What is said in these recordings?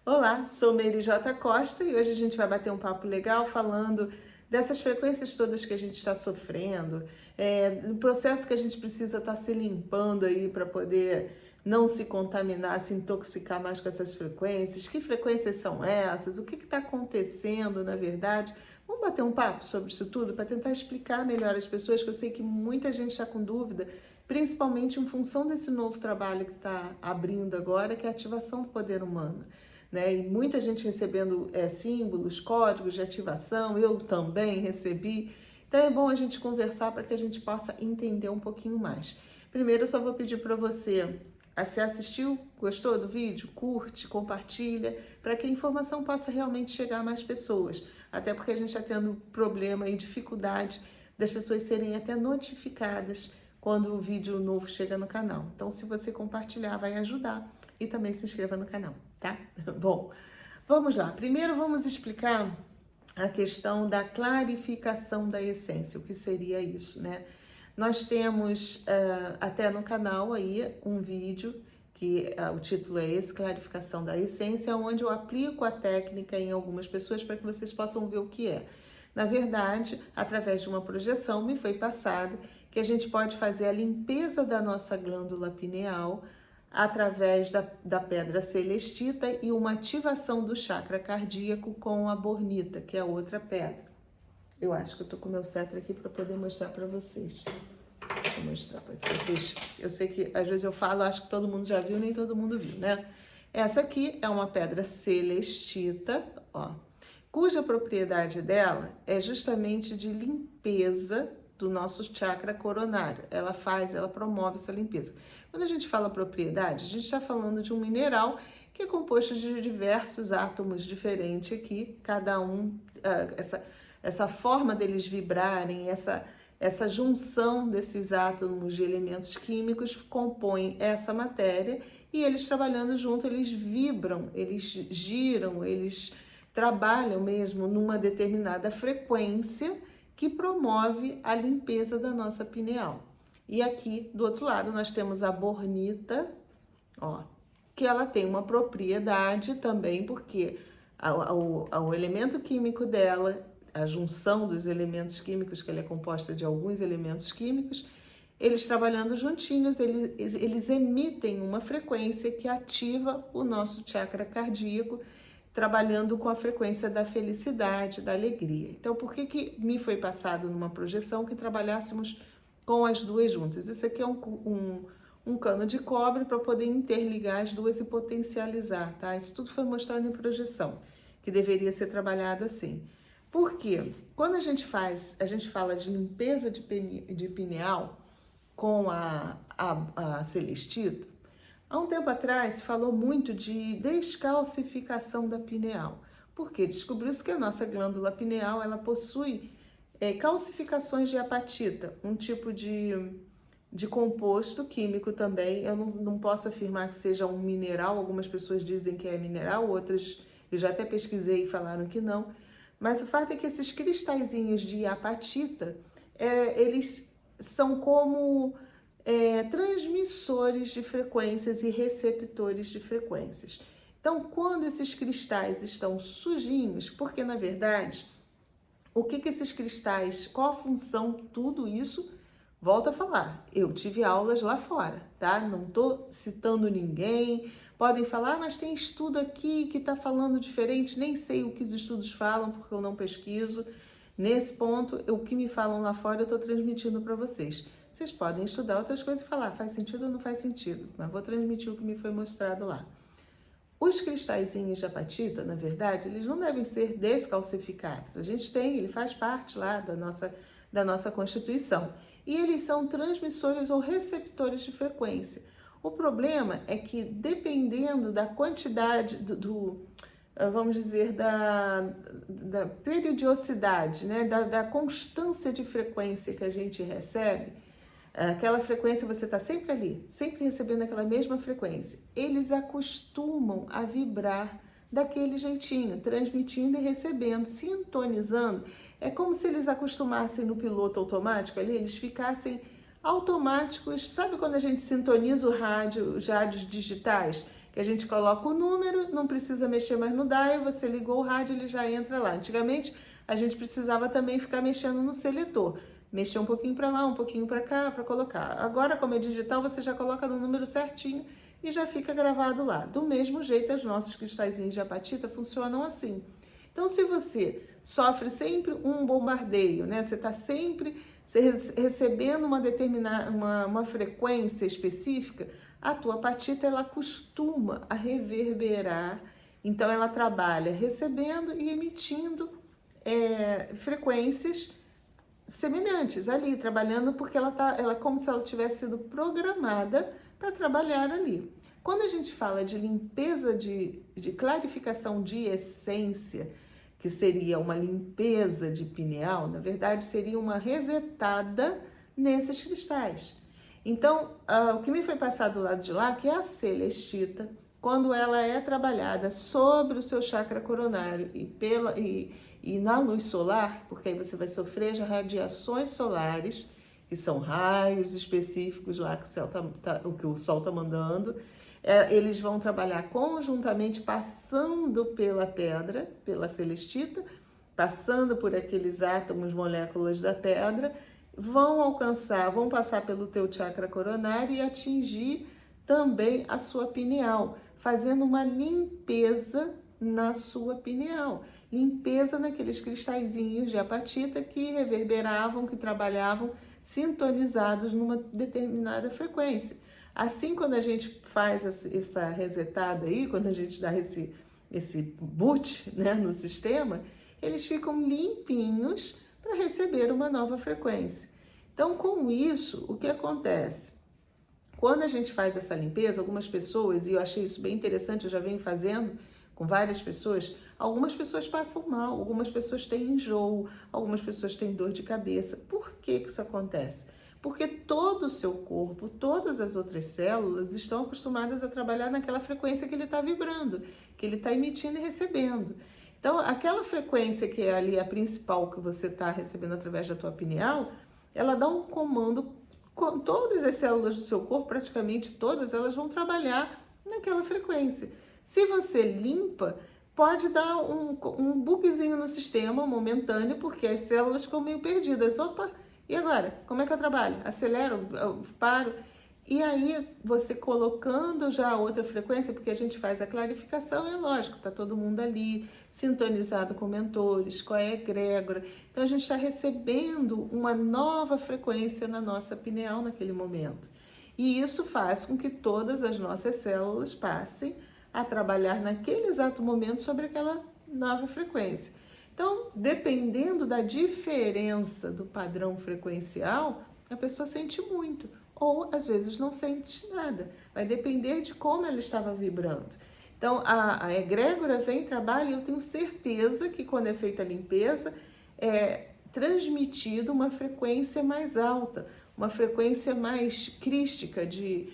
Olá, sou Meire J. Costa e hoje a gente vai bater um papo legal falando dessas frequências todas que a gente está sofrendo, no processo que a gente precisa estar se limpando aí para poder não se contaminar, se intoxicar mais com essas frequências. Que frequências são essas? O que está acontecendo, na verdade? Vamos bater um papo sobre isso tudo para tentar explicar melhor às pessoas, que eu sei que muita gente está com dúvida, principalmente em função desse novo trabalho que está abrindo agora, que é a ativação do poder humano. Né? E muita gente recebendo símbolos, códigos de ativação, eu também recebi. Então é bom a gente conversar para que a gente possa entender um pouquinho mais. Primeiro eu só vou pedir para você, se assistiu, gostou do vídeo, curte, compartilha, para que a informação possa realmente chegar a mais pessoas. Até porque a gente está tendo problema e dificuldade das pessoas serem até notificadas quando o vídeo novo chega no canal. Então, se você compartilhar, vai ajudar. E também se inscreva no canal, tá? Bom, vamos lá. Primeiro vamos explicar a questão da clarificação da essência, o que seria isso, né? Nós temos até no canal aí um vídeo que o título é esse, Clarificação da Essência, onde eu aplico a técnica em algumas pessoas para que vocês possam ver o que é. Na verdade, através de uma projeção, me foi passado que a gente pode fazer a limpeza da nossa glândula pineal através da pedra celestita e uma ativação do chakra cardíaco com a bornita, que é outra pedra. Eu acho que eu tô com o meu cetro aqui para poder mostrar para vocês. Vou mostrar para vocês. Eu sei que às vezes eu falo, acho que todo mundo já viu, nem todo mundo viu, né? Essa aqui é uma pedra celestita, ó, cuja propriedade dela é justamente de limpeza do nosso chakra coronário. Ela promove essa limpeza. Quando a gente fala propriedade, a gente está falando de um mineral que é composto de diversos átomos diferentes aqui, cada um, essa forma deles vibrarem, essa junção desses átomos de elementos químicos compõe essa matéria e eles trabalhando junto, eles vibram, eles giram, eles trabalham mesmo numa determinada frequência que promove a limpeza da nossa pineal. E aqui do outro lado nós temos a bornita, ó, que ela tem uma propriedade também, porque o elemento químico dela, a junção dos elementos químicos, que ela é composta de alguns elementos químicos, eles trabalhando juntinhos, eles emitem uma frequência que ativa o nosso chakra cardíaco, trabalhando com a frequência da felicidade, da alegria. Então, por que me foi passado numa projeção que trabalhássemos com as duas juntas? Isso aqui é um cano de cobre para poder interligar as duas e potencializar, tá? Isso tudo foi mostrado em projeção, que deveria ser trabalhado assim. Por quê? Quando a gente fala de limpeza de pineal com a celestita, há um tempo atrás se falou muito de descalcificação da pineal, porque descobriu-se que a nossa glândula pineal ela possui calcificações de apatita, um tipo de composto químico também. Eu não posso afirmar que seja um mineral, algumas pessoas dizem que é mineral, outras eu já até pesquisei e falaram que não, mas o fato é que esses cristalzinhos de apatita, eles são como transmissores de frequências e receptores de frequências. Então, quando esses cristais estão sujinhos, porque na verdade, o que esses cristais, qual a função, tudo isso, volto a falar, eu tive aulas lá fora, tá? Não tô citando ninguém, podem falar, mas tem estudo aqui que tá falando diferente, nem sei o que os estudos falam, porque eu não pesquiso. Nesse ponto, o que me falam lá fora, eu tô transmitindo para vocês. Vocês podem estudar outras coisas e falar, faz sentido ou não faz sentido, mas vou transmitir o que me foi mostrado lá. Os cristalzinhos de apatita, na verdade, eles não devem ser descalcificados. A gente tem, ele faz parte lá da nossa Constituição. E eles são transmissores ou receptores de frequência. O problema é que, dependendo da quantidade vamos dizer, da periodicidade, né? da constância de frequência que a gente recebe, aquela frequência você está sempre ali, sempre recebendo aquela mesma frequência. Eles acostumam a vibrar daquele jeitinho, transmitindo e recebendo, sintonizando. É como se eles acostumassem no piloto automático ali, eles ficassem automáticos. Sabe quando a gente sintoniza o rádio, os rádios digitais? que a gente coloca o número, não precisa mexer mais no dial, você ligou o rádio, ele já entra lá. Antigamente, a gente precisava também ficar mexendo no seletor, mexer um pouquinho para lá, um pouquinho para cá, para colocar. Agora, como é digital, você já coloca no número certinho e já fica gravado lá. Do mesmo jeito, os nossos cristalzinhos de apatita funcionam assim. Então, se você sofre sempre um bombardeio, né? Você está sempre recebendo uma frequência específica, a tua apatita ela costuma a reverberar. Então, ela trabalha recebendo e emitindo frequências semelhantes ali, trabalhando porque ela é como se ela tivesse sido programada para trabalhar ali. Quando a gente fala de limpeza de clarificação de essência, que seria uma limpeza de pineal, na verdade seria uma resetada nesses cristais. Então, o que me foi passado do lado de lá, que é a celestita, quando ela é trabalhada sobre o seu chakra coronário e na luz solar, porque aí você vai sofrer as radiações solares, que são raios específicos lá que o Sol está mandando, eles vão trabalhar conjuntamente, passando pela pedra, pela celestita, passando por aqueles átomos, moléculas da pedra, vão passar pelo teu chakra coronário e atingir também a sua pineal, fazendo uma limpeza na sua pineal, limpeza naqueles cristalzinhos de apatita que reverberavam, que trabalhavam sintonizados numa determinada frequência. Assim, quando a gente faz essa resetada aí, quando a gente dá esse boot, né, no sistema, eles ficam limpinhos para receber uma nova frequência. Então, com isso, o que acontece? Quando a gente faz essa limpeza, algumas pessoas, e eu achei isso bem interessante, eu já venho fazendo com várias pessoas, algumas pessoas passam mal, algumas pessoas têm enjoo, algumas pessoas têm dor de cabeça. Por que isso acontece? Porque todo o seu corpo, todas as outras células estão acostumadas a trabalhar naquela frequência que ele está vibrando, que ele está emitindo e recebendo. Então, aquela frequência que é ali a principal que você está recebendo através da tua pineal, ela dá um comando com todas as células do seu corpo, praticamente todas, elas vão trabalhar naquela frequência. Se você limpa, pode dar um bugzinho no sistema momentâneo, porque as células ficam meio perdidas. Opa! E agora? Como é que eu trabalho? Acelero? Eu paro? E aí, você colocando já a outra frequência, porque a gente faz a clarificação, é lógico, tá todo mundo ali, sintonizado com mentores, com a egrégora. Então, a gente está recebendo uma nova frequência na nossa pineal naquele momento. E isso faz com que todas as nossas células passem a trabalhar naquele exato momento sobre aquela nova frequência. Então, dependendo da diferença do padrão frequencial, a pessoa sente muito, ou às vezes não sente nada. Vai depender de como ela estava vibrando. Então, a egrégora vem, trabalha, e eu tenho certeza que quando é feita a limpeza, é transmitido uma frequência mais alta, uma frequência mais crística de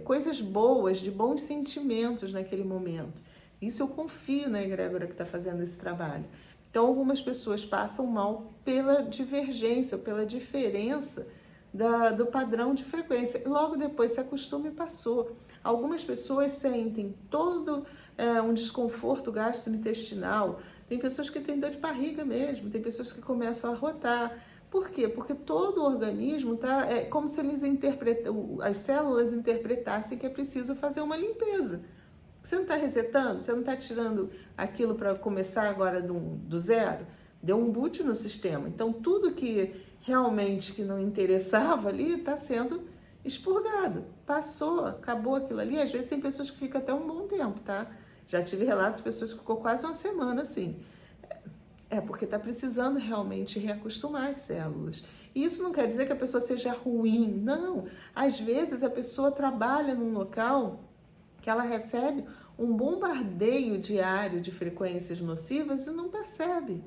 coisas boas, de bons sentimentos naquele momento. Isso eu confio na egrégora que está fazendo esse trabalho. Então, algumas pessoas passam mal pela divergência, ou pela diferença do padrão de frequência. Logo depois se acostuma e passou. Algumas pessoas sentem todo um desconforto gastrointestinal. Tem pessoas que têm dor de barriga mesmo, tem pessoas que começam a arrotar. Por quê? Porque todo o organismo é como se as células interpretassem que é preciso fazer uma limpeza. Você não está resetando? Você não está tirando aquilo para começar agora do zero? Deu um boot no sistema. Então, tudo que realmente que não interessava ali está sendo expurgado. Passou, acabou aquilo ali. Às vezes tem pessoas que ficam até um bom tempo, tá? Já tive relatos de pessoas que ficou quase uma semana assim. Porque está precisando realmente reacostumar as células. E isso não quer dizer que a pessoa seja ruim, não. Às vezes a pessoa trabalha num local que ela recebe um bombardeio diário de frequências nocivas e não percebe,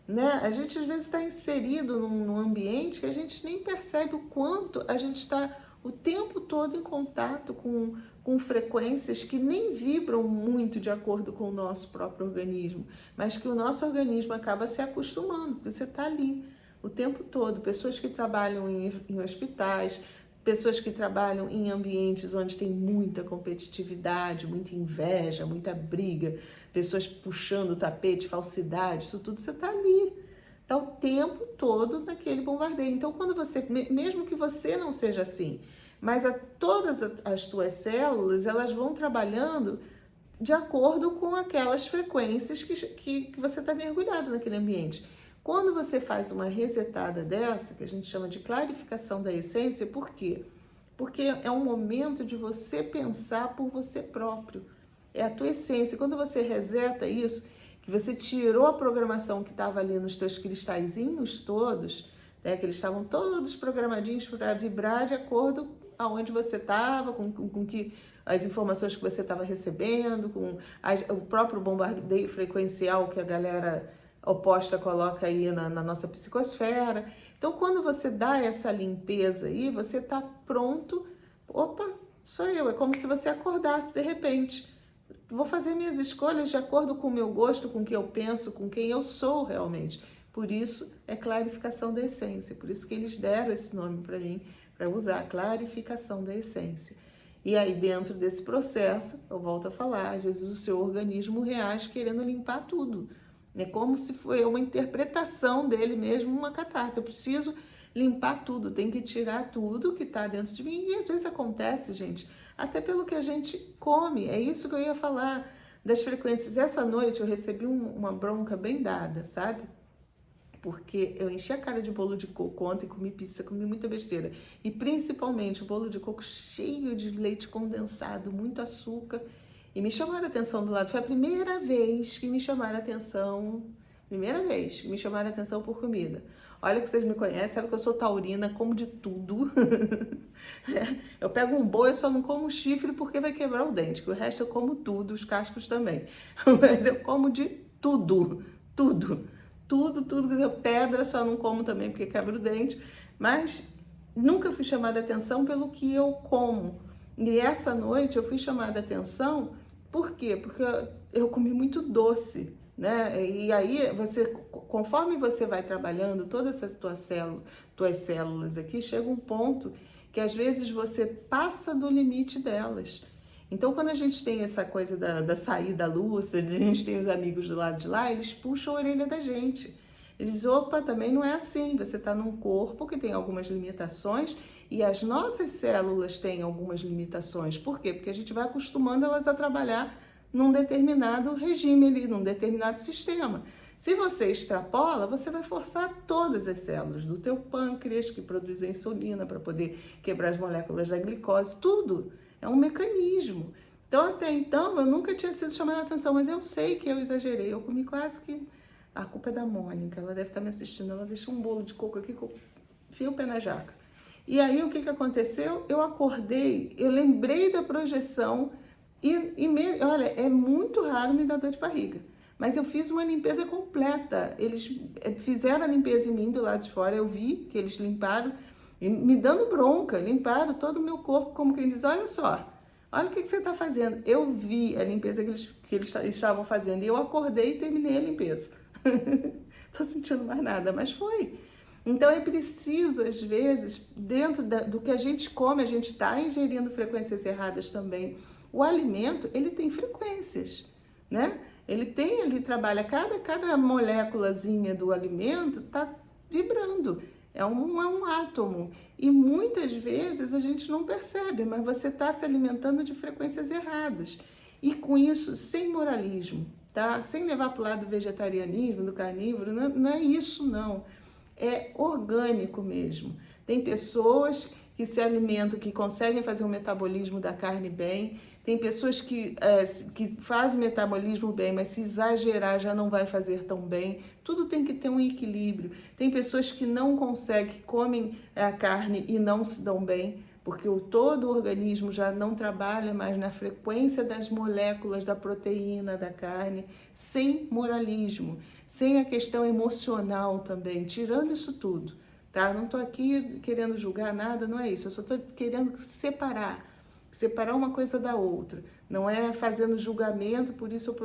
né? A gente às vezes está inserido num ambiente que a gente nem percebe o quanto a gente está o tempo todo em contato com frequências que nem vibram muito de acordo com o nosso próprio organismo, mas que o nosso organismo acaba se acostumando, porque você está ali o tempo todo. Pessoas que trabalham em hospitais, pessoas que trabalham em ambientes onde tem muita competitividade, muita inveja, muita briga, pessoas puxando o tapete, falsidade, isso tudo você está ali. Está o tempo todo naquele bombardeio. Então, quando você, mesmo que você não seja assim, mas todas as tuas células, elas vão trabalhando de acordo com aquelas frequências que você está mergulhado naquele ambiente. Quando você faz uma resetada dessa, que a gente chama de clarificação da essência, por quê? Porque é um momento de você pensar por você próprio. É a tua essência. Quando você reseta isso, que você tirou a programação que estava ali nos teus cristalzinhos todos, né, que eles estavam todos programadinhos para vibrar de acordo aonde você estava, com que as informações que você estava recebendo, com o próprio bombardeio frequencial que a galera oposta coloca aí na nossa psicosfera. Então, quando você dá essa limpeza aí, você está pronto. Opa, sou eu. É como se você acordasse de repente. Vou fazer minhas escolhas de acordo com o meu gosto, com o que eu penso, com quem eu sou realmente. Por isso, é clarificação da essência. Por isso que eles deram esse nome para mim, para usar, clarificação da essência. E aí, dentro desse processo, eu volto a falar, às vezes o seu organismo reage querendo limpar tudo. É como se foi uma interpretação dele mesmo, uma catarse. Eu preciso limpar tudo, tem que tirar tudo que está dentro de mim. E às vezes acontece, gente, até pelo que a gente come. É isso que eu ia falar das frequências. Essa noite eu recebi uma bronca bem dada, sabe? Porque eu enchi a cara de bolo de coco ontem, comi pizza, comi muita besteira. E principalmente o bolo de coco cheio de leite condensado, muito açúcar. E me chamaram a atenção do lado. Foi a primeira vez que me chamaram a atenção. Primeira vez que me chamaram a atenção por comida. Olha que vocês me conhecem, sabe que eu sou taurina, como de tudo. Eu pego um boi, eu só não como chifre porque vai quebrar o dente. Que o resto eu como tudo, os cascos também. Mas eu como de tudo, tudo. Tudo, pedra só não como também porque quebra o dente, mas nunca fui chamada a atenção pelo que eu como. E essa noite eu fui chamada a atenção, por quê? Porque eu comi muito doce, né? E aí, conforme você vai trabalhando todas essas tuas células aqui, chega um ponto que às vezes você passa do limite delas. Então, quando a gente tem essa coisa da saída lúcida, a gente tem os amigos do lado de lá, eles puxam a orelha da gente. Eles, opa, também não é assim. Você está num corpo que tem algumas limitações e as nossas células têm algumas limitações. Por quê? Porque a gente vai acostumando elas a trabalhar num determinado regime ali, num determinado sistema. Se você extrapola, você vai forçar todas as células do teu pâncreas, que produz a insulina para poder quebrar as moléculas da glicose, tudo. É um mecanismo. Então, até então, eu nunca tinha sido chamada a atenção, mas eu sei que eu exagerei. Eu comi quase que... A culpa é da Mônica, ela deve estar me assistindo. Ela deixou um bolo de coco aqui, que eu enfio o pé na jaca. E aí, o que aconteceu? Eu acordei, eu lembrei da projeção olha, é muito raro me dar dor de barriga. Mas eu fiz uma limpeza completa. Eles fizeram a limpeza em mim do lado de fora, eu vi que eles limparam, me dando bronca, limparam todo o meu corpo, como quem diz, olha só, olha o que você está fazendo. Eu vi a limpeza que eles estavam fazendo e eu acordei e terminei a limpeza. Tô sentindo mais nada, mas foi. Então é preciso, às vezes, dentro do que a gente come, a gente está ingerindo frequências erradas também. O alimento, ele tem frequências, né? Ele trabalha, cada moléculazinha do alimento está vibrando. É um átomo. E muitas vezes a gente não percebe, mas você está se alimentando de frequências erradas. E com isso, sem moralismo, tá? Sem levar para o lado do vegetarianismo, do carnívoro, não é isso, não. É orgânico mesmo. Tem pessoas que se alimentam, que conseguem fazer o metabolismo da carne bem. Tem pessoas que fazem o metabolismo bem, mas se exagerar já não vai fazer tão bem. Tudo tem que ter um equilíbrio. Tem pessoas que não conseguem, comem a carne e não se dão bem, porque todo o organismo já não trabalha mais na frequência das moléculas da proteína da carne, sem moralismo, sem a questão emocional também, tirando isso tudo, tá? Não estou aqui querendo julgar nada, não é isso, eu só estou querendo separar uma coisa da outra, não é fazendo julgamento, por isso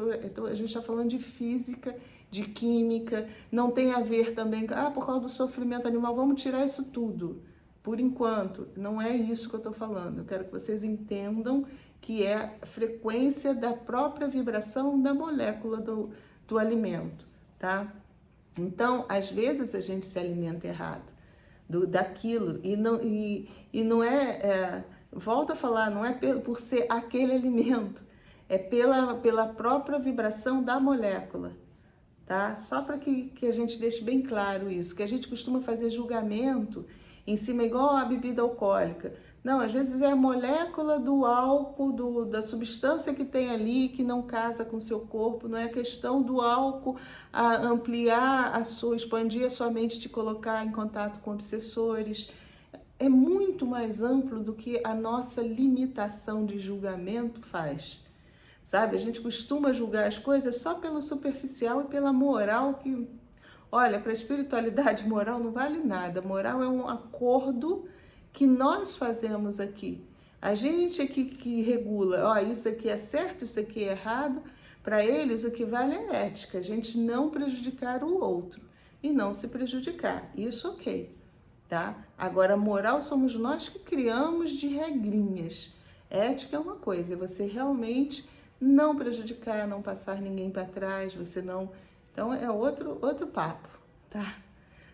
a gente está falando de física, de química, não tem a ver também, por causa do sofrimento animal, vamos tirar isso tudo. por enquanto, não é isso que eu estou falando. Eu quero que vocês entendam que é a frequência da própria vibração da molécula do alimento, tá? Então, às vezes a gente se alimenta errado daquilo e não volto a falar, não é por ser aquele alimento, é pela própria vibração da molécula, tá? Só para que a gente deixe bem claro isso, que a gente costuma fazer julgamento em cima igual a bebida alcoólica. Não, às vezes é a molécula do álcool, da substância que tem ali, que não casa com o seu corpo, não é a questão do álcool ampliar expandir a sua mente, te colocar em contato com obsessores. É muito mais amplo do que a nossa limitação de julgamento faz. Sabe, a gente costuma julgar as coisas só pelo superficial e pela moral que... Olha, para a espiritualidade, moral não vale nada. Moral é um acordo que nós fazemos aqui. A gente aqui que regula, ó, isso aqui é certo, isso aqui é errado. Para eles, o que vale é ética, a gente não prejudicar o outro e não se prejudicar. Isso ok, tá? Agora, moral somos nós que criamos de regrinhas. Ética é uma coisa, é você realmente não prejudicar, não passar ninguém para trás, você não... Então, é outro papo, tá?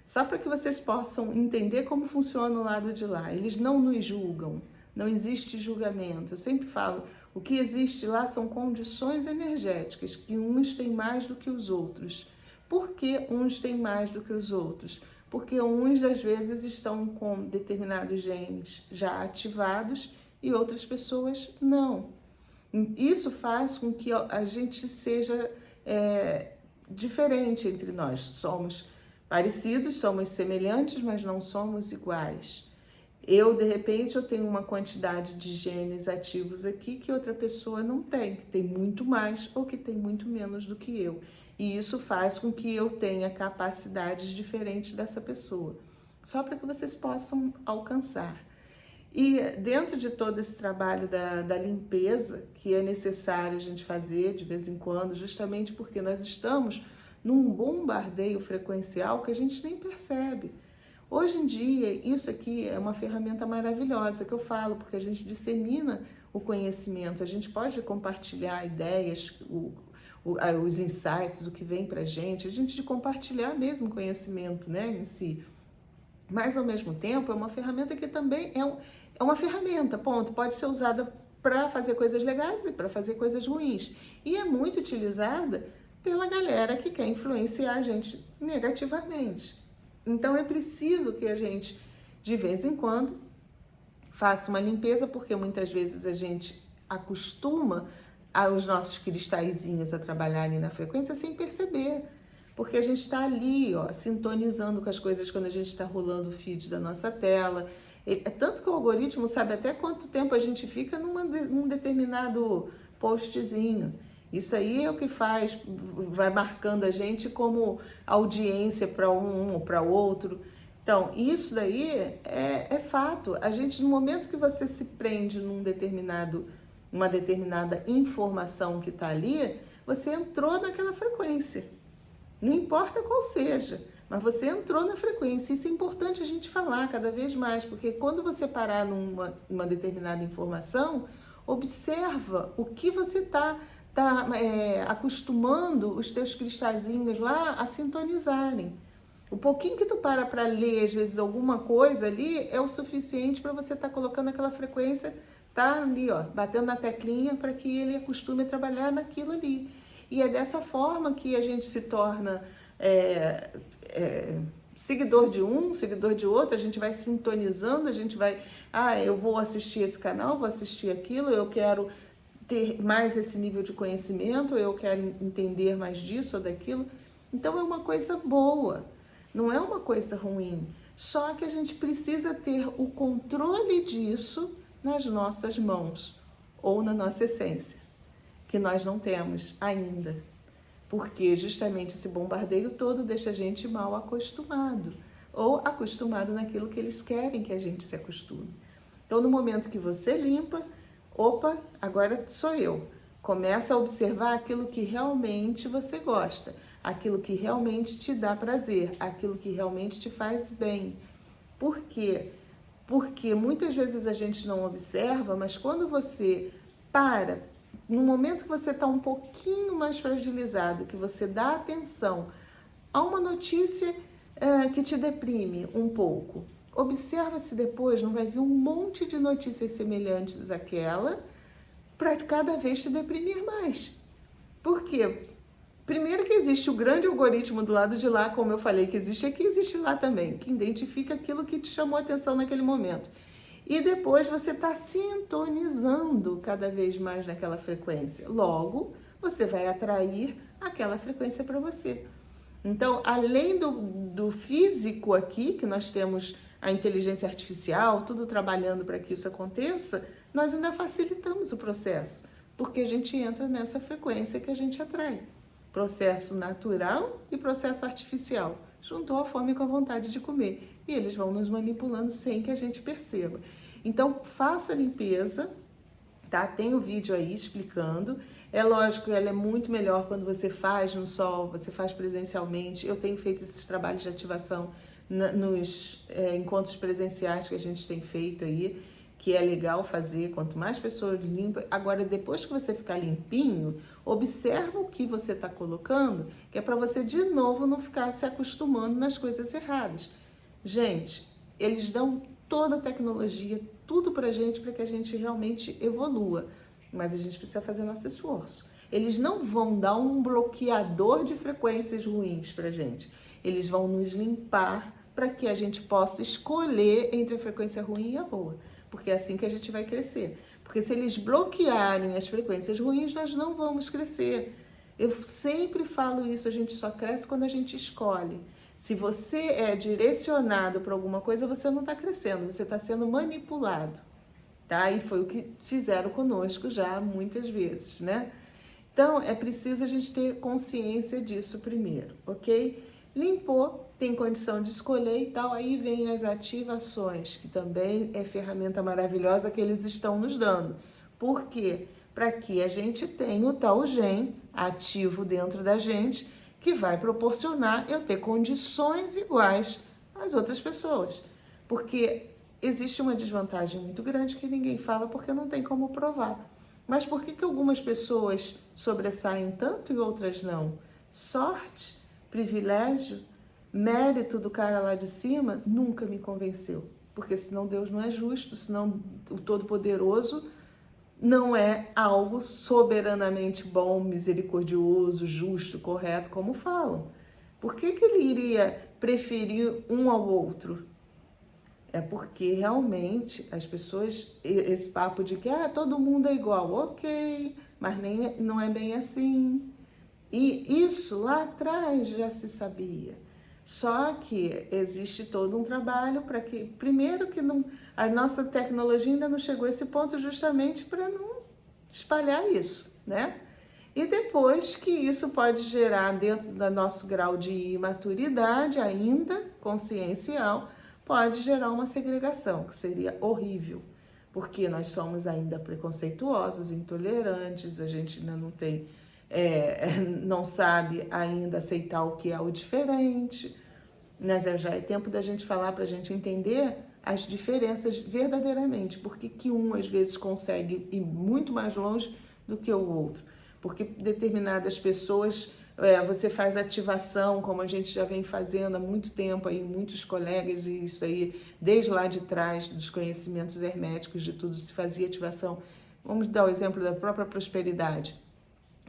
Só para que vocês possam entender como funciona o lado de lá. Eles não nos julgam, não existe julgamento. Eu sempre falo, o que existe lá são condições energéticas, que uns têm mais do que os outros. Por que uns têm mais do que os outros? Porque uns, às vezes, estão com determinados genes já ativados e outras pessoas não. Isso faz com que a gente seja diferente entre nós. Somos parecidos, somos semelhantes, mas não somos iguais. De repente, eu tenho uma quantidade de genes ativos aqui que outra pessoa não tem, que tem muito mais ou que tem muito menos do que eu. E isso faz com que eu tenha capacidades diferentes dessa pessoa. Só para que vocês possam alcançar. E dentro de todo esse trabalho da limpeza, que é necessário a gente fazer de vez em quando, justamente porque nós estamos num bombardeio frequencial que a gente nem percebe. Hoje em dia, isso aqui é uma ferramenta maravilhosa que eu falo, porque a gente dissemina o conhecimento, a gente pode compartilhar ideias, os insights, o que vem pra gente, a gente de compartilhar mesmo conhecimento, né, em si. Mas, ao mesmo tempo, é uma ferramenta que também é uma ferramenta, ponto. Pode ser usada para fazer coisas legais e para fazer coisas ruins. E é muito utilizada pela galera que quer influenciar a gente negativamente. Então, é preciso que a gente, de vez em quando, faça uma limpeza, porque muitas vezes a gente acostuma os nossos cristalzinhos a trabalharem na frequência sem perceber. Porque a gente está ali, ó, sintonizando com as coisas quando a gente está rolando o feed da nossa tela. É tanto que o algoritmo sabe até quanto tempo a gente fica num determinado postzinho. Isso aí é o que vai marcando a gente como audiência para um ou para outro. Então, isso daí é fato. A gente, no momento que você se prende uma determinada informação que está ali, você entrou naquela frequência. Não importa qual seja, mas você entrou na frequência. Isso é importante a gente falar cada vez mais, porque quando você parar numa determinada informação, observa o que você está acostumando os teus cristalzinhos lá a sintonizarem. O pouquinho que tu para ler, às vezes, alguma coisa ali, é o suficiente para você estar colocando aquela frequência, tá ali, ó, batendo na teclinha para que ele acostume a trabalhar naquilo ali. E é dessa forma que a gente se torna seguidor de um, seguidor de outro, a gente vai sintonizando, a gente vai, eu vou assistir esse canal, vou assistir aquilo, eu quero ter mais esse nível de conhecimento, eu quero entender mais disso ou daquilo. Então é uma coisa boa, não é uma coisa ruim, só que a gente precisa ter o controle disso nas nossas mãos ou na nossa essência, que nós não temos ainda, porque justamente esse bombardeio todo deixa a gente mal acostumado, ou acostumado naquilo que eles querem que a gente se acostume. Então, no momento que você limpa, opa, agora sou eu. Começa a observar aquilo que realmente você gosta, aquilo que realmente te dá prazer, aquilo que realmente te faz bem. Porque Porque muitas vezes a gente não observa, mas quando você para, no momento que você está um pouquinho mais fragilizado, que você dá atenção a uma notícia que te deprime um pouco, observa se depois não vai vir um monte de notícias semelhantes àquela para cada vez te deprimir mais. Por quê? Primeiro que existe o grande algoritmo do lado de lá, como eu falei que existe aqui, existe lá também, que identifica aquilo que te chamou a atenção naquele momento. E depois você está sintonizando cada vez mais naquela frequência. Logo, você vai atrair aquela frequência para você. Então, além do físico aqui, que nós temos a inteligência artificial, tudo trabalhando para que isso aconteça, nós ainda facilitamos o processo, porque a gente entra nessa frequência que a gente atrai. Processo natural e processo artificial. Juntou a fome com a vontade de comer. E eles vão nos manipulando sem que a gente perceba. Então, faça a limpeza, tá? Tem o vídeo aí explicando. É lógico que ela é muito melhor quando você faz no sol, você faz presencialmente. Eu tenho feito esses trabalhos de ativação nos encontros presenciais que a gente tem feito aí, que é legal fazer, quanto mais pessoas limpam. Agora, depois que você ficar limpinho, observa o que você está colocando, que é para você, de novo, não ficar se acostumando nas coisas erradas. Gente, eles dão toda a tecnologia, tudo para que a gente realmente evolua, mas a gente precisa fazer nosso esforço. Eles não vão dar um bloqueador de frequências ruins para gente. Eles vão nos limpar para que a gente possa escolher entre a frequência ruim e a boa. Porque é assim que a gente vai crescer. Porque se eles bloquearem as frequências ruins, nós não vamos crescer. Eu sempre falo isso, a gente só cresce quando a gente escolhe. Se você é direcionado para alguma coisa, você não está crescendo, você está sendo manipulado, tá? E foi o que fizeram conosco já muitas vezes, né? Então, é preciso a gente ter consciência disso primeiro, ok? Limpou, tem condição de escolher e tal, aí vem as ativações, que também é ferramenta maravilhosa que eles estão nos dando. Por quê? Para que a gente tenha o tal gen ativo dentro da gente, que vai proporcionar eu ter condições iguais às outras pessoas. Porque existe uma desvantagem muito grande que ninguém fala porque não tem como provar. Mas por que algumas pessoas sobressaem tanto e outras não? Sorte? Privilégio, mérito do cara lá de cima, nunca me convenceu. Porque senão Deus não é justo, senão o Todo-Poderoso não é algo soberanamente bom, misericordioso, justo, correto, como falam. Por que ele iria preferir um ao outro? É porque realmente as pessoas, esse papo de que todo mundo é igual, ok, mas não é bem assim. E isso lá atrás já se sabia. Só que existe todo um trabalho para que, primeiro que não, a nossa tecnologia ainda não chegou a esse ponto justamente para não espalhar isso, né? E depois que isso pode gerar, dentro do nosso grau de imaturidade ainda, consciencial, pode gerar uma segregação, que seria horrível. Porque nós somos ainda preconceituosos, intolerantes, a gente ainda não tem... não sabe ainda aceitar o que é o diferente, mas já é tempo da gente falar para a gente entender as diferenças verdadeiramente, porque que um às vezes consegue ir muito mais longe do que o outro, porque determinadas pessoas, você faz ativação, como a gente já vem fazendo há muito tempo aí, muitos colegas, e isso aí desde lá de trás, dos conhecimentos herméticos, de tudo se fazia ativação. Vamos dar o exemplo da própria prosperidade.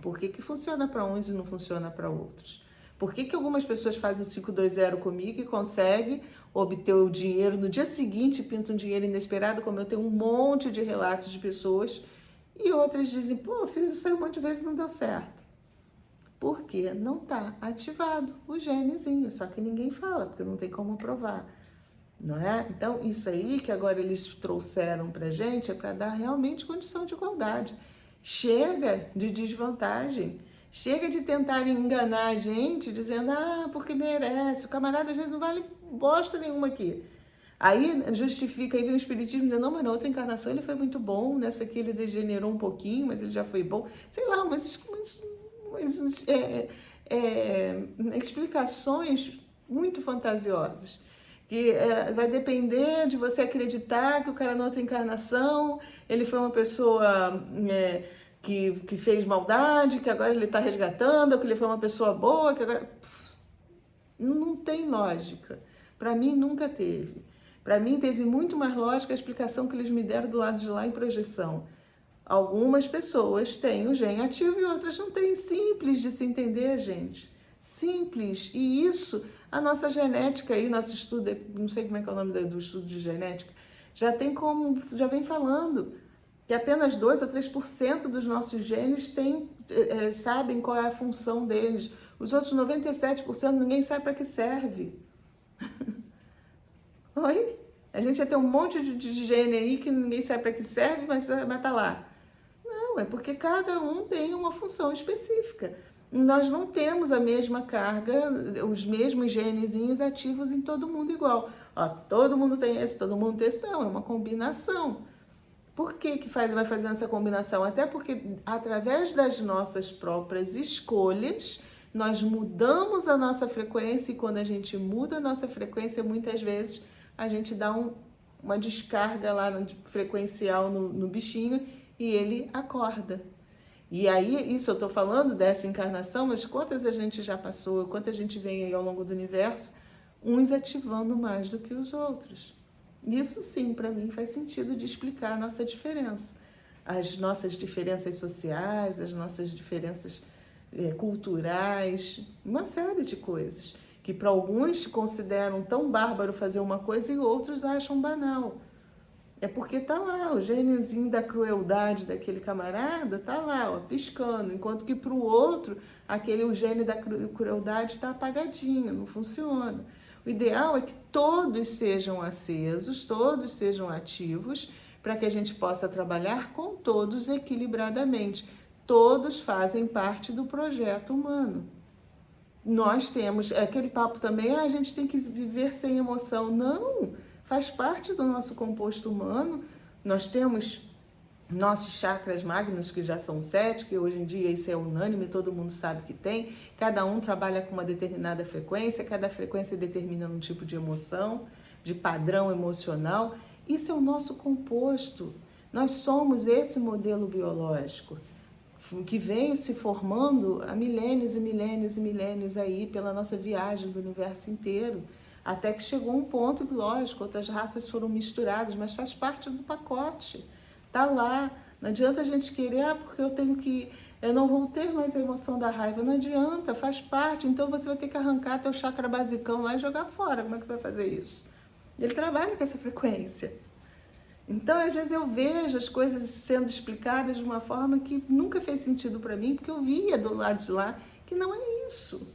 Por que funciona para uns e não funciona para outros? Por que algumas pessoas fazem o 520 comigo e conseguem obter o dinheiro no dia seguinte, pinta um dinheiro inesperado, como eu tenho um monte de relatos de pessoas, e outras dizem, pô, fiz isso aí um monte de vezes e não deu certo. Porque não está ativado o genezinho, só que ninguém fala, porque não tem como provar, não é? Então, isso aí que agora eles trouxeram pra gente é para dar realmente condição de igualdade. Chega de desvantagem, chega de tentar enganar a gente, dizendo, porque merece, o camarada às vezes não vale bosta nenhuma aqui. Aí justifica, aí vem o espiritismo dizendo, não, mas na outra encarnação ele foi muito bom, nessa aqui ele degenerou um pouquinho, mas ele já foi bom. Sei lá, explicações muito fantasiosas. que vai depender de você acreditar que o cara na outra encarnação, ele foi uma pessoa que fez maldade, que agora ele está resgatando, ou que ele foi uma pessoa boa, que agora... Não tem lógica. Para mim, nunca teve. Para mim, teve muito mais lógica a explicação que eles me deram do lado de lá em projeção. Algumas pessoas têm o gene ativo e outras não têm. Simples de se entender, gente. Simples. E isso, a nossa genética aí, nosso estudo, não sei como é que é o nome do estudo de genética, já vem falando que apenas 2 ou 3% dos nossos genes sabem qual é a função deles. Os outros 97% ninguém sabe para que serve. Oi? A gente ia ter um monte de gene aí que ninguém sabe para que serve, mas tá lá. Não, é porque cada um tem uma função específica. Nós não temos a mesma carga, os mesmos genezinhos ativos em todo mundo igual. Ó, todo mundo tem esse, todo mundo tem esse. Não, é uma combinação. Por que vai fazendo essa combinação? Até porque, através das nossas próprias escolhas, nós mudamos a nossa frequência e quando a gente muda a nossa frequência, muitas vezes a gente dá uma descarga lá frequencial no bichinho e ele acorda. E aí, isso eu tô falando dessa encarnação, mas quantas a gente já passou, quantas a gente vem aí ao longo do universo, uns ativando mais do que os outros. Isso sim, para mim, faz sentido de explicar a nossa diferença. As nossas diferenças sociais, as nossas diferenças culturais, uma série de coisas. Que para alguns consideram tão bárbaro fazer uma coisa e outros acham banal. É porque tá lá, o genezinho da crueldade daquele camarada tá lá, ó, piscando. Enquanto que para o outro, o gene da crueldade está apagadinho, não funciona. O ideal é que todos sejam acesos, todos sejam ativos, para que a gente possa trabalhar com todos equilibradamente. Todos fazem parte do projeto humano. Nós temos aquele papo também, a gente tem que viver sem emoção. Não, faz parte do nosso composto humano. Nós temos nossos chakras magnos, que já são 7, que hoje em dia isso é unânime, todo mundo sabe que tem. Cada um trabalha com uma determinada frequência, cada frequência determina um tipo de emoção, de padrão emocional. Isso é o nosso composto. Nós somos esse modelo biológico que veio se formando há milênios e milênios e milênios aí pela nossa viagem do universo inteiro. Até que chegou um ponto, lógico, outras raças foram misturadas, mas faz parte do pacote. Tá lá. Não adianta a gente querer, porque eu não vou ter mais a emoção da raiva. Não adianta, faz parte. Então você vai ter que arrancar teu chakra basicão lá e jogar fora. Como é que vai fazer isso? Ele trabalha com essa frequência. Então, às vezes eu vejo as coisas sendo explicadas de uma forma que nunca fez sentido para mim, porque eu via do lado de lá que não é isso.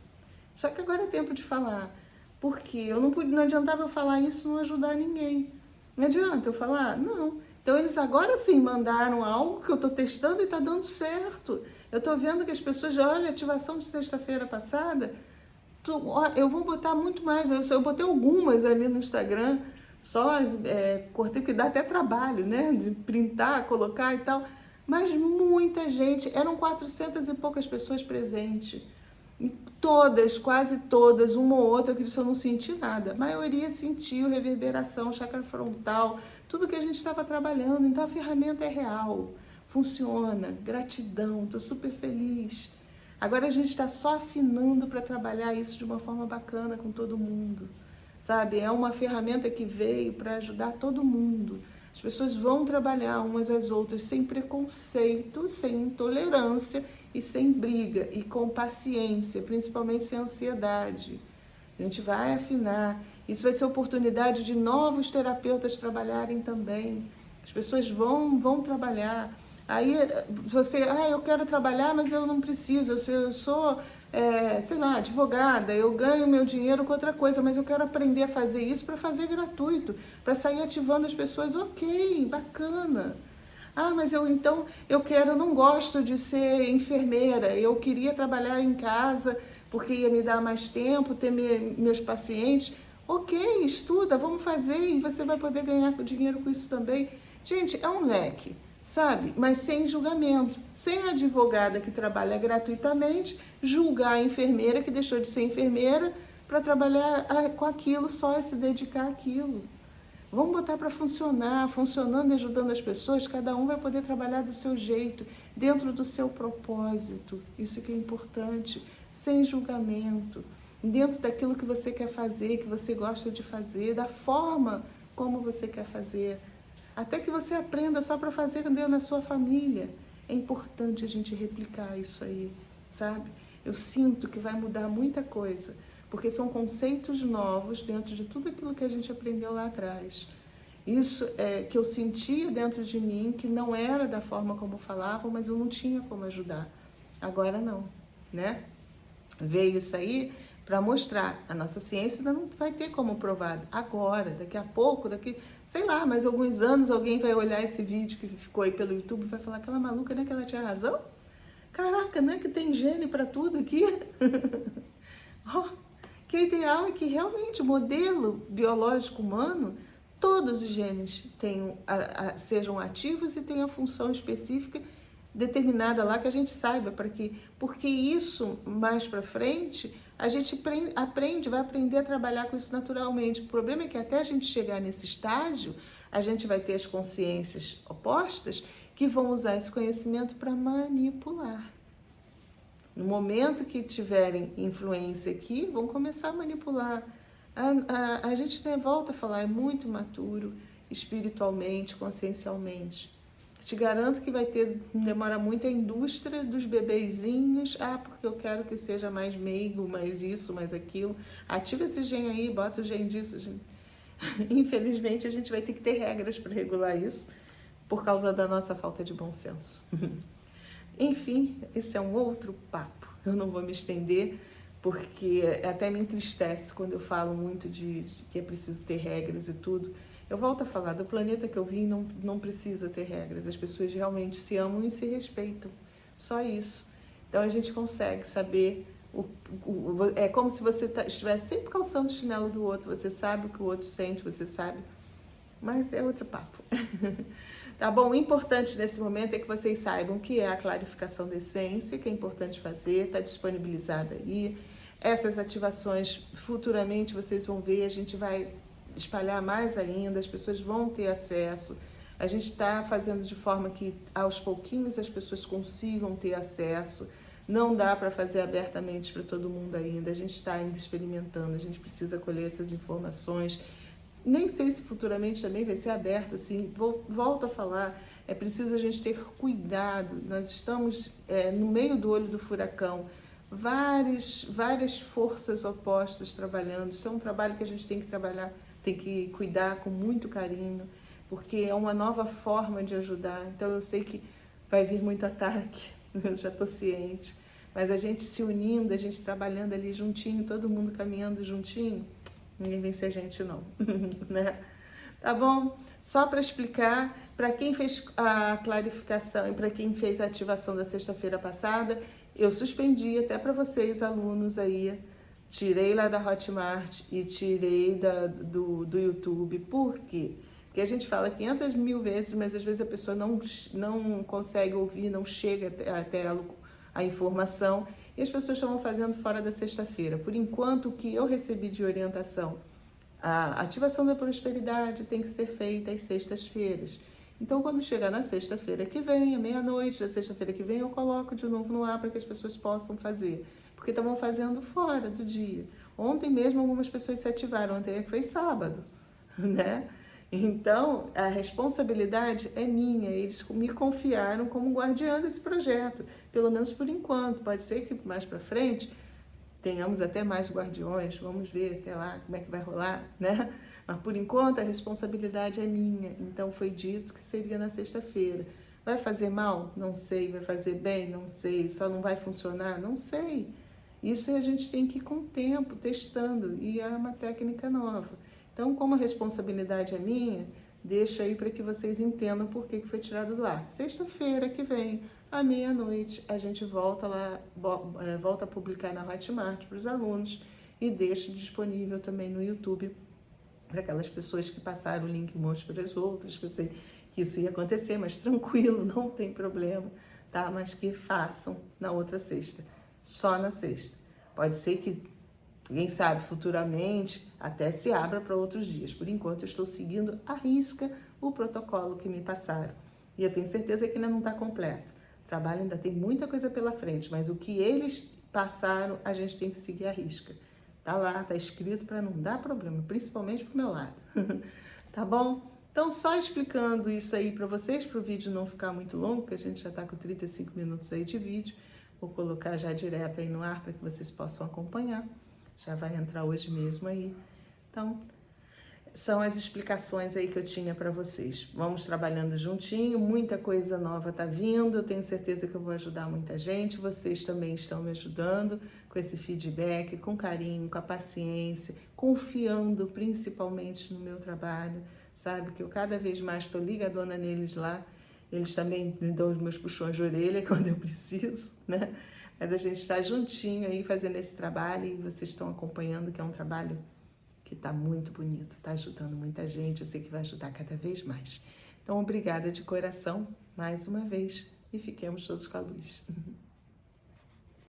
Só que agora é tempo de falar. Porque não adiantava eu falar isso e não ajudar ninguém. Não adianta eu falar? Não. Então eles agora sim mandaram algo que eu estou testando e está dando certo. Eu estou vendo que as pessoas, olha, ativação de sexta-feira passada, eu vou botar muito mais. Eu botei algumas ali no Instagram, só cortei, que dá até trabalho, né? De printar, colocar e tal. Mas muita gente, eram 400 e poucas pessoas presentes. E todas, quase todas, uma ou outra, que eu não senti nada. A maioria sentiu reverberação, chakra frontal, tudo que a gente estava trabalhando. Então a ferramenta é real, funciona, gratidão, estou super feliz. Agora a gente está só afinando para trabalhar isso de uma forma bacana com todo mundo, sabe? É uma ferramenta que veio para ajudar todo mundo. As pessoas vão trabalhar umas às outras sem preconceito, sem intolerância e sem briga, e com paciência, principalmente sem ansiedade. A gente vai afinar. Isso vai ser oportunidade de novos terapeutas trabalharem também. As pessoas vão trabalhar. Aí eu quero trabalhar, mas eu não preciso. Eu sou, sei lá, advogada, eu ganho meu dinheiro com outra coisa, mas eu quero aprender a fazer isso para fazer gratuito, para sair ativando as pessoas. Ok, bacana. Ah, mas eu não gosto de ser enfermeira, eu queria trabalhar em casa porque ia me dar mais tempo, ter meus pacientes. Ok, estuda, vamos fazer e você vai poder ganhar dinheiro com isso também. Gente, é um leque, sabe? Mas sem julgamento, sem a advogada que trabalha gratuitamente julgar a enfermeira que deixou de ser enfermeira para trabalhar com aquilo, só é se dedicar àquilo. Vamos botar para funcionar, funcionando e ajudando as pessoas, cada um vai poder trabalhar do seu jeito, dentro do seu propósito. Isso que é importante, sem julgamento, dentro daquilo que você quer fazer, que você gosta de fazer, da forma como você quer fazer. Até que você aprenda só para fazer dentro da sua família. É importante a gente replicar isso aí, sabe? Eu sinto que vai mudar muita coisa, porque são conceitos novos dentro de tudo aquilo que a gente aprendeu lá atrás. Isso é que eu sentia dentro de mim, que não era da forma como falavam, mas eu não tinha como ajudar. Agora não, né? Veio isso aí para mostrar. A nossa ciência ainda não vai ter como provar agora, daqui a pouco, sei lá, mais alguns anos alguém vai olhar esse vídeo que ficou aí pelo YouTube e vai falar, aquela maluca, né, que ela tinha razão? Caraca, não é que tem gene para tudo aqui? Oh, que o ideal é que realmente o modelo biológico humano, todos os genes sejam ativos e tenham a função específica determinada lá que a gente saiba, porque isso mais para frente a gente vai aprender a trabalhar com isso naturalmente. O problema é que até a gente chegar nesse estágio, a gente vai ter as consciências opostas que vão usar esse conhecimento para manipular. No momento que tiverem influência aqui, vão começar a manipular. A gente, né, volta a falar, é muito maturo espiritualmente, consciencialmente. Te garanto que vai ter, não demora muito, a indústria dos bebezinhos. Porque eu quero que seja mais meigo, mais isso, mais aquilo. Ativa esse gene aí, bota o gene disso. Gene. Infelizmente, a gente vai ter que ter regras para regular isso, por causa da nossa falta de bom senso. Enfim, esse é um outro papo. Eu não vou me estender, porque até me entristece quando eu falo muito de que é preciso ter regras e tudo. Eu volto a falar, do planeta que eu vim não precisa ter regras. As pessoas realmente se amam e se respeitam. Só isso. Então a gente consegue saber, é como se você estivesse sempre calçando o chinelo do outro. Você sabe o que o outro sente, você sabe. Mas é outro papo. Tá bom? O importante nesse momento é que vocês saibam que é a clarificação da essência, que é importante fazer, está disponibilizada aí. Essas ativações, futuramente vocês vão ver, a gente vai espalhar mais ainda, as pessoas vão ter acesso. A gente está fazendo de forma que aos pouquinhos as pessoas consigam ter acesso. Não dá para fazer abertamente para todo mundo ainda, a gente está ainda experimentando, a gente precisa colher essas informações. Nem sei se futuramente também vai ser aberto, assim, volto a falar, é preciso a gente ter cuidado. Nós estamos no meio do olho do furacão, várias forças opostas trabalhando. Isso é um trabalho que a gente tem que trabalhar, tem que cuidar com muito carinho, porque é uma nova forma de ajudar. Então eu sei que vai vir muito ataque, eu já estou ciente, mas a gente se unindo, a gente trabalhando ali juntinho, todo mundo caminhando juntinho, ninguém vence a gente não, né? Tá bom? Só para explicar, para quem fez a clarificação e para quem fez a ativação da sexta-feira passada, eu suspendi até para vocês, alunos aí, tirei lá da Hotmart e tirei do YouTube. Por quê? Porque a gente fala 500 mil vezes, mas às vezes a pessoa não consegue ouvir, não chega até a informação, e as pessoas estavam fazendo fora da sexta-feira. Por enquanto, o que eu recebi de orientação, a ativação da prosperidade tem que ser feita às sextas-feiras. Então, quando chegar na sexta-feira que vem, à meia-noite da sexta-feira que vem, eu coloco de novo no ar para que as pessoas possam fazer. Porque estavam fazendo fora do dia. Ontem mesmo algumas pessoas se ativaram, ontem foi sábado, né? Então, a responsabilidade é minha, eles me confiaram como guardiã desse projeto, pelo menos por enquanto. Pode ser que mais para frente tenhamos até mais guardiões, vamos ver até lá como é que vai rolar, né? Mas por enquanto a responsabilidade é minha, então foi dito que seria na sexta-feira. Vai fazer mal? Não sei. Vai fazer bem? Não sei. Só não vai funcionar? Não sei. Isso a gente tem que ir com o tempo, testando, e é uma técnica nova. Então, como a responsabilidade é minha, deixo aí para que vocês entendam por que foi tirado do ar. Sexta-feira que vem, à meia-noite, a gente volta lá, volta a publicar na Hotmart para os alunos e deixo disponível também no YouTube para aquelas pessoas que passaram o link monte para as outras, que eu sei que isso ia acontecer, mas tranquilo, não tem problema, tá? Mas que façam na outra sexta, só na sexta. Pode ser que Quem sabe futuramente até se abra para outros dias. Por enquanto eu estou seguindo à risca o protocolo que me passaram. E eu tenho certeza que ainda não está completo. O trabalho ainda tem muita coisa pela frente, mas o que eles passaram, a gente tem que seguir à risca. Tá lá, tá escrito para não dar problema, principalmente pro meu lado. Tá bom? Então, só explicando isso aí para vocês, para o vídeo não ficar muito longo, que a gente já tá com 35 minutos aí de vídeo. Vou colocar já direto aí no ar para que vocês possam acompanhar. Já vai entrar hoje mesmo aí. Então, são as explicações aí que eu tinha para vocês. Vamos trabalhando juntinho, muita coisa nova tá vindo, eu tenho certeza que eu vou ajudar muita gente, vocês também estão me ajudando com esse feedback, com carinho, com a paciência, confiando principalmente no meu trabalho, sabe? Que eu cada vez mais estou ligadona neles lá, eles também me dão os meus puxões de orelha quando eu preciso, né? Mas a gente está juntinho aí fazendo esse trabalho e vocês estão acompanhando, que é um trabalho que está muito bonito, está ajudando muita gente, eu sei que vai ajudar cada vez mais. Então, obrigada de coração, mais uma vez, e fiquemos todos com a luz.